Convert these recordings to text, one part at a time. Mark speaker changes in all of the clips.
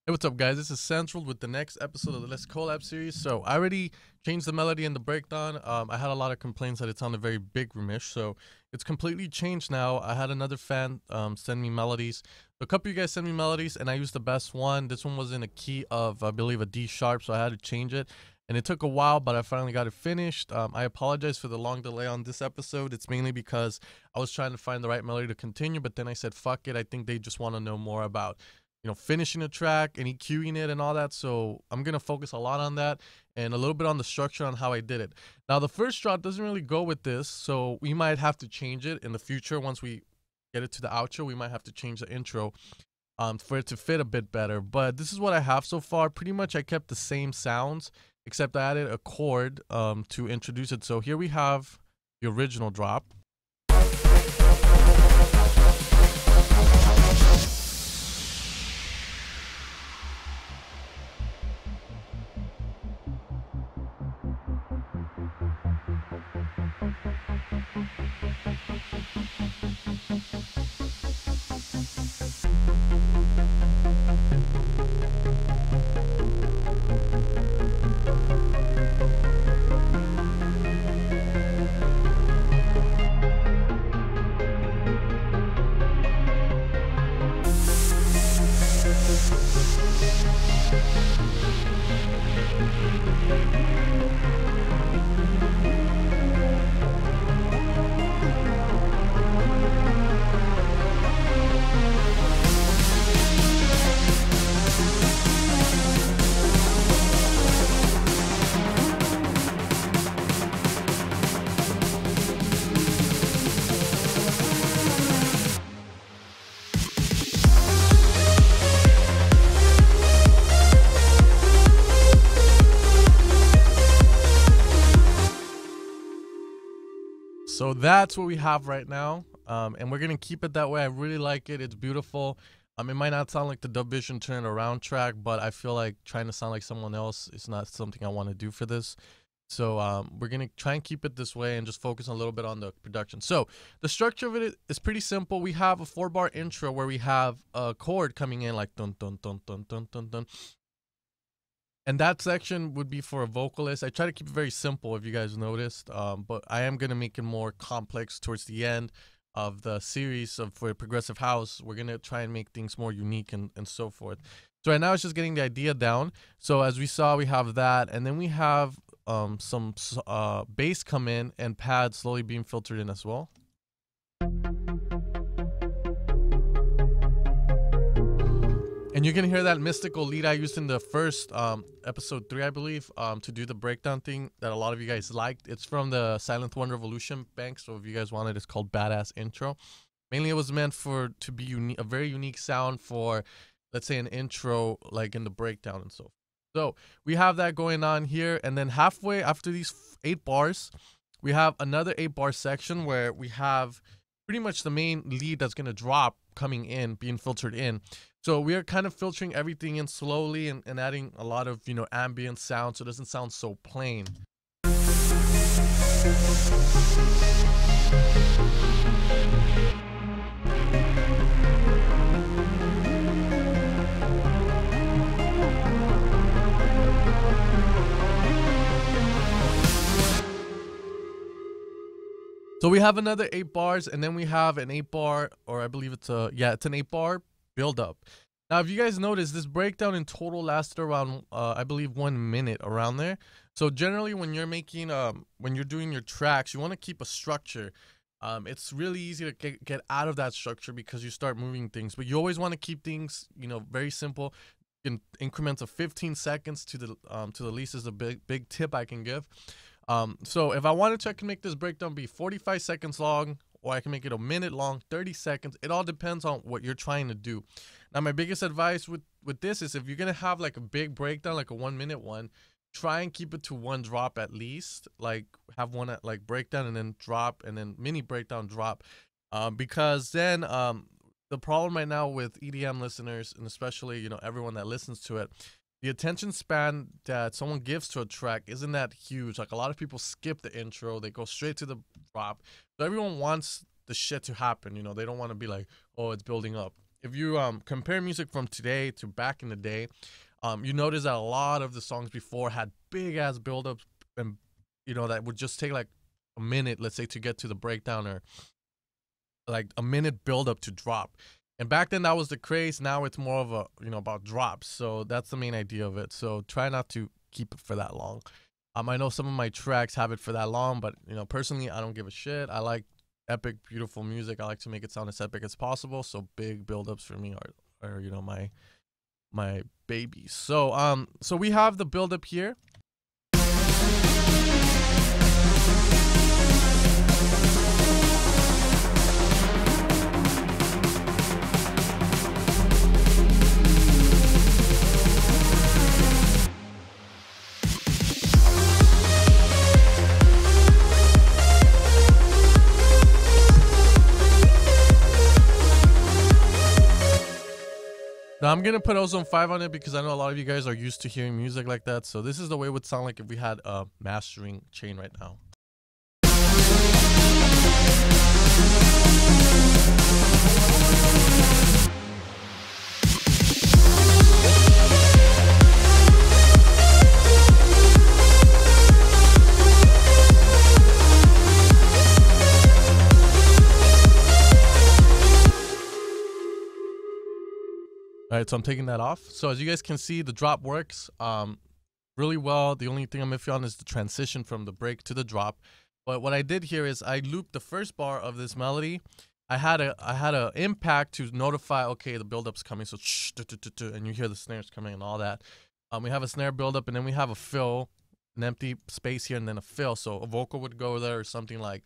Speaker 1: Hey, what's up, guys? This is Central with the next episode of the Let's Collab series. So I already changed the melody and the breakdown. I had a lot of complaints that it sounded very big roomish, so it's completely changed now. I had another fan send me melodies. A couple of you guys sent me melodies, and I used the best one. This one was in a key of, I believe, a D sharp, so I had to change it. And it took a while, but I finally got it finished. I apologize for the long delay on this episode. It's mainly because I was trying to find the right melody to continue, but then I said, fuck it. I think they just want to know more about finishing a track and EQing it and all that. So I'm going to focus a lot on that and a little bit on the structure on how I did it. Now, the first drop doesn't really go with this, so we might have to change it in the future. Once we get it to the outro, we might have to change the intro for it to fit a bit better. But this is what I have so far. Pretty much I kept the same sounds, except I added a chord to introduce it. So here we have the original drop. So that's what we have right now, and we're going to keep it that way. I really like it. It's beautiful. It might not sound like the Dub Vision Turn Around track, but I feel like trying to sound like someone else is not something I want to do for this. So we're going to try and keep it this way and just focus a little bit on the production. So the structure of it is pretty simple. We have a 4-bar intro where we have a chord coming in like dun dun dun dun dun dun dun. And that section would be for a vocalist. I try to keep it very simple, if you guys noticed, but I am going to make it more complex towards the end of the series for Progressive House. We're going to try and make things more unique and so forth. So right now it's just getting the idea down. So as we saw, we have that, and then we have some bass come in and pads slowly being filtered in as well. And you're going to hear that mystical lead I used in the first episode 3, I believe, to do the breakdown thing that a lot of you guys liked. It's from the Silent One Revolution bank, so if you guys want it, it's called Badass Intro. Mainly it was meant to be a very unique sound for, let's say, an intro like in the breakdown and so forth. So we have that going on here, and then halfway after these 8 bars, we have another 8-bar section where we have pretty much the main lead that's going to drop coming in, being filtered in. So we are kind of filtering everything in slowly and adding a lot of, ambient sound so it doesn't sound so plain. So we have another 8 bars, and then we have an 8-bar, or I believe it's an 8-bar build up. Now, if you guys notice, this breakdown in total lasted around, I believe, 1 minute around there. So generally, when you're making, when you're doing your tracks, you want to keep a structure. It's really easy to get out of that structure because you start moving things, but you always want to keep things, very simple. In increments of 15 seconds to the least is a big tip I can give. So if I wanted to, I can make this breakdown be 45 seconds long, or I can make it a minute long, 30 seconds. It all depends on what you're trying to do. Now, my biggest advice with this is if you're going to have like a big breakdown, like a 1-minute one, try and keep it to 1 drop at least. Like have one at like breakdown and then drop, and then mini breakdown drop. Because then the problem right now with EDM listeners, and especially, everyone that listens to it, the attention span that someone gives to a track isn't that huge. Like, a lot of people skip the intro, they go straight to the drop. So everyone wants the shit to happen, you know. They don't want to be like, oh, it's building up. if you compare music from today to back in the day, you notice that a lot of the songs before had big ass buildups, and that would just take like a minute, let's say, to get to the breakdown, or like a minute buildup to drop. And back then that was the craze. Now it's more of a about drops. So that's the main idea of it. So try not to keep it for that long. I know some of my tracks have it for that long, but personally, I don't give a shit. I like epic, beautiful music. I like to make it sound as epic as possible. So big buildups for me are my babies. So so we have the buildup here. Now I'm gonna put ozone 5 on it because I know a lot of you guys are used to hearing music like that. So this is the way it would sound like if we had a mastering chain right now. All right, so I'm taking that off. So as you guys can see, the drop works really well. The only thing I'm iffy on is the transition from the break to the drop. But what I did here is I looped the first bar of this melody. I had a impact to notify, okay, the buildup's coming. So and you hear the snares coming and all that. We have a snare buildup, and then we have a fill, an empty space here, and then a fill. So a vocal would go there, or something like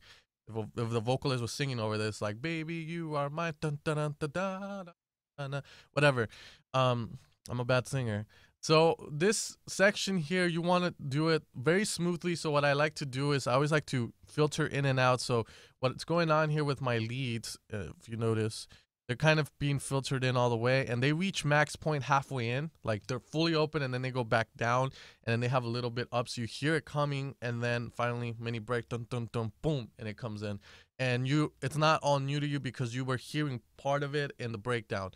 Speaker 1: if the vocalist was singing over this, like "Baby, you are my dun dun dun dun dun." Whatever. I'm a bad singer. So this section here, you want to do it very smoothly. So what I like to do is I always like to filter in and out. So what's going on here with my leads, if you notice, they're kind of being filtered in all the way, and they reach max point halfway in, like they're fully open, and then they go back down, and then they have a little bit up, so you hear it coming, and then finally mini break, dun dun dun, boom, and it comes in. And it's not all new to you because you were hearing part of it in the breakdown.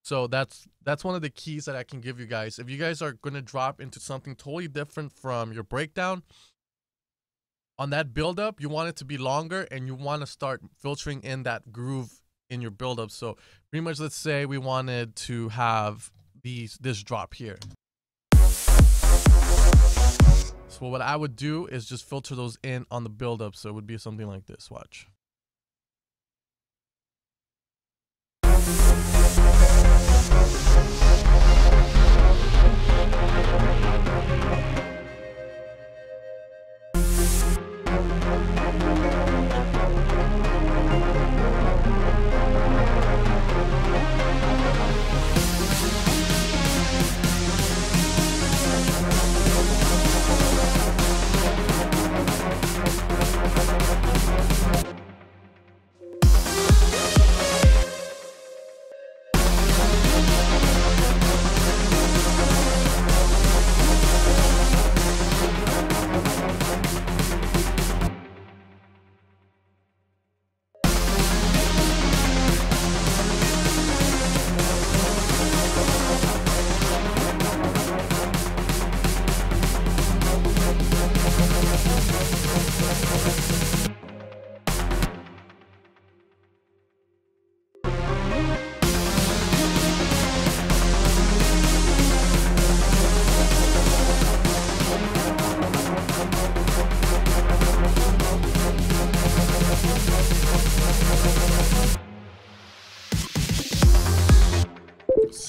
Speaker 1: So that's one of the keys that I can give you guys. If you guys are going to drop into something totally different from your breakdown, on that buildup, you want it to be longer, and you want to start filtering in that groove in your buildup. So pretty much, let's say we wanted to have this drop here. So what I would do is just filter those in on the buildup. So it would be something like this. Watch.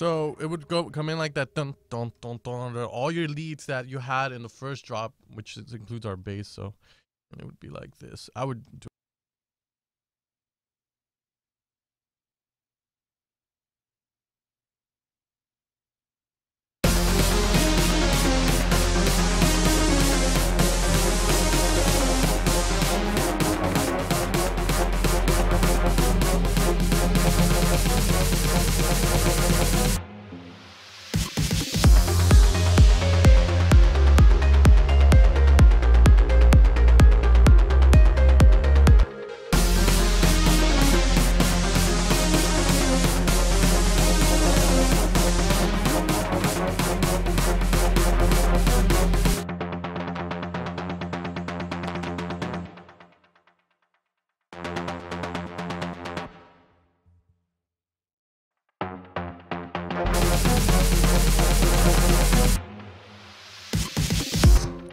Speaker 1: So it would come in like that, dun, dun, dun, dun, dun, all your leads that you had in the first drop, which includes our bass. So it would be like this. I would do.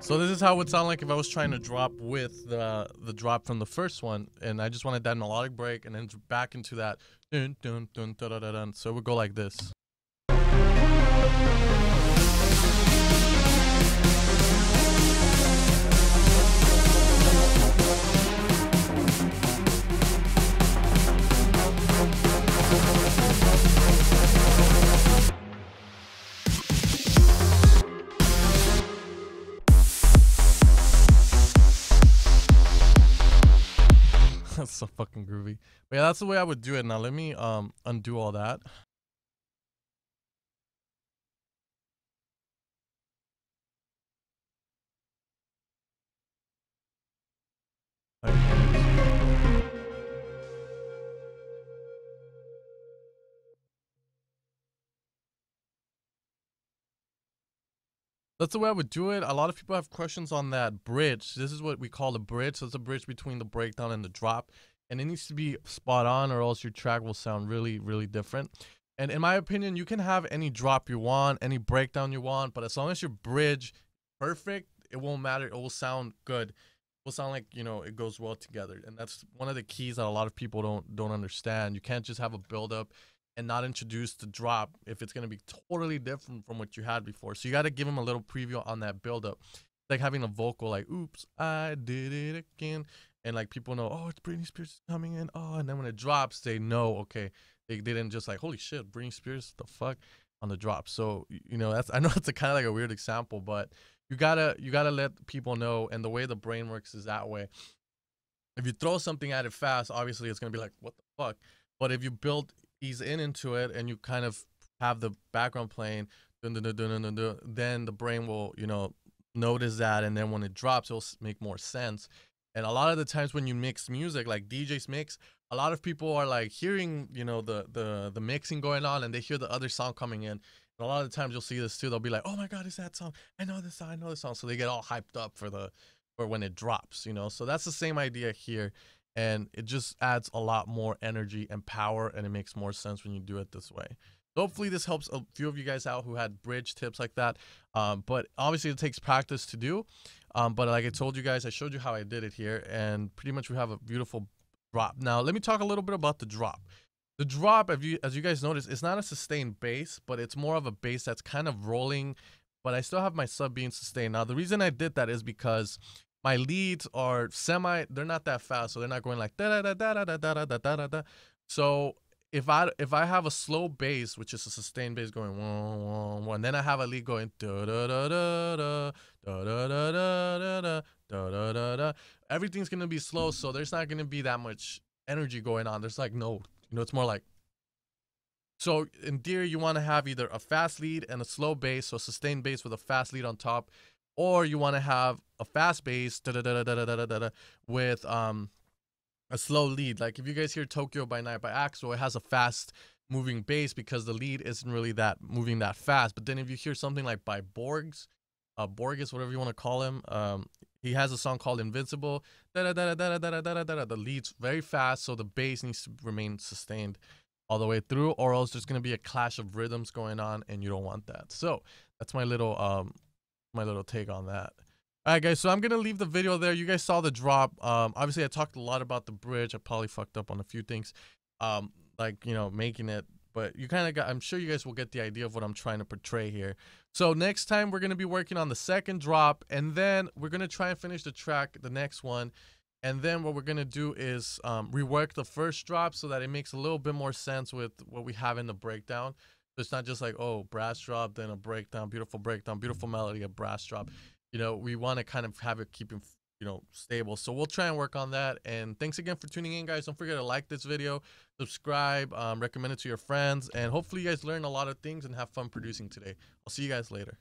Speaker 1: So this is how it would sound like if I was trying to drop with the drop from the first one, and I just wanted that melodic break and then back into that dun dun dun dun dun dun, dun. So it would go like this. That's so fucking groovy. But yeah, that's the way I would do it. Now let me undo all that. That's the way I would do it. A lot of people have questions on that bridge. This is what we call the bridge. So it's a bridge between the breakdown and the drop. And it needs to be spot on or else your track will sound really, really different. And in my opinion, you can have any drop you want, any breakdown you want, but as long as your bridge perfect, it won't matter. It will sound good. It will sound like, you know, it goes well together. And that's one of the keys that a lot of people don't understand. You can't just have a build-up and not introduce the drop if it's going to be totally different from what you had before. So you got to give them a little preview on that build-up. It's like having a vocal like, oops, I did it again. And like people know, oh, it's Britney Spears coming in. Oh, and then when it drops, they know, okay, they didn't just like, holy shit, Britney Spears, the fuck, on the drop. So, you know, that's, I know it's a kind of like a weird example, but you gotta let people know. And the way the brain works is that way. If you throw something at it fast, obviously it's gonna be like, what the fuck? But if you build ease into it and you kind of have the background playing, then the brain will, you know, notice that, and then when it drops, it'll make more sense. And a lot of the times when you mix music, like DJs mix, a lot of people are like hearing, you know, the mixing going on, and they hear the other song coming in. And a lot of the times you'll see this too. They'll be like, oh my god, is that song? I know this song. I know this song. So they get all hyped up for when it drops, you know. So that's the same idea here. And it just adds a lot more energy and power, and it makes more sense when you do it this way. So hopefully this helps a few of you guys out who had bridge tips like that. But obviously it takes practice to do. But like I told you guys, I showed you how I did it here, and pretty much we have a beautiful drop. Now let me talk a little bit about the drop. The drop, as you guys notice, it's not a sustained bass, but it's more of a bass that's kind of rolling, but I still have my sub being sustained. Now the reason I did that is because my leads are they're not that fast, so they're not going like da da da da da da da da da da da. So if I have a slow bass, which is a sustained bass going one one one, then I have a lead going da da da da da da da da da da da da da. Everything's gonna be slow, so there's not gonna be that much energy going on. There's like no, you know, it's more like. So in theory, you want to have either a fast lead and a slow bass, so a sustained bass with a fast lead on top, or you want to have a fast bass with a slow lead. Like if you guys hear Tokyo by Night by Axel, it has a fast moving bass because the lead isn't really that moving that fast. But then if you hear something like by Borges, whatever you want to call him, he has a song called Invincible. The lead's very fast, so the bass needs to remain sustained all the way through, or else there's gonna be a clash of rhythms going on, and you don't want that. So that's my little take on that. All right, guys, so I'm gonna leave the video there. You guys saw the drop. Obviously I talked a lot about the bridge. I probably fucked up on a few things, like, you know, making it, but you kind of got, I'm sure you guys will get the idea of what I'm trying to portray here. So next time we're gonna be working on the second drop, and then we're gonna try and finish the track, the next one. And then what we're going to do is rework the first drop so that it makes a little bit more sense with what we have in the breakdown. So it's not just like, oh, brass drop, then a breakdown, beautiful melody, a brass drop. You know, we want to kind of have it keeping, you know, stable. So we'll try and work on that. And thanks again for tuning in, guys. Don't forget to like this video, subscribe, recommend it to your friends. And hopefully you guys learn a lot of things and have fun producing today. I'll see you guys later.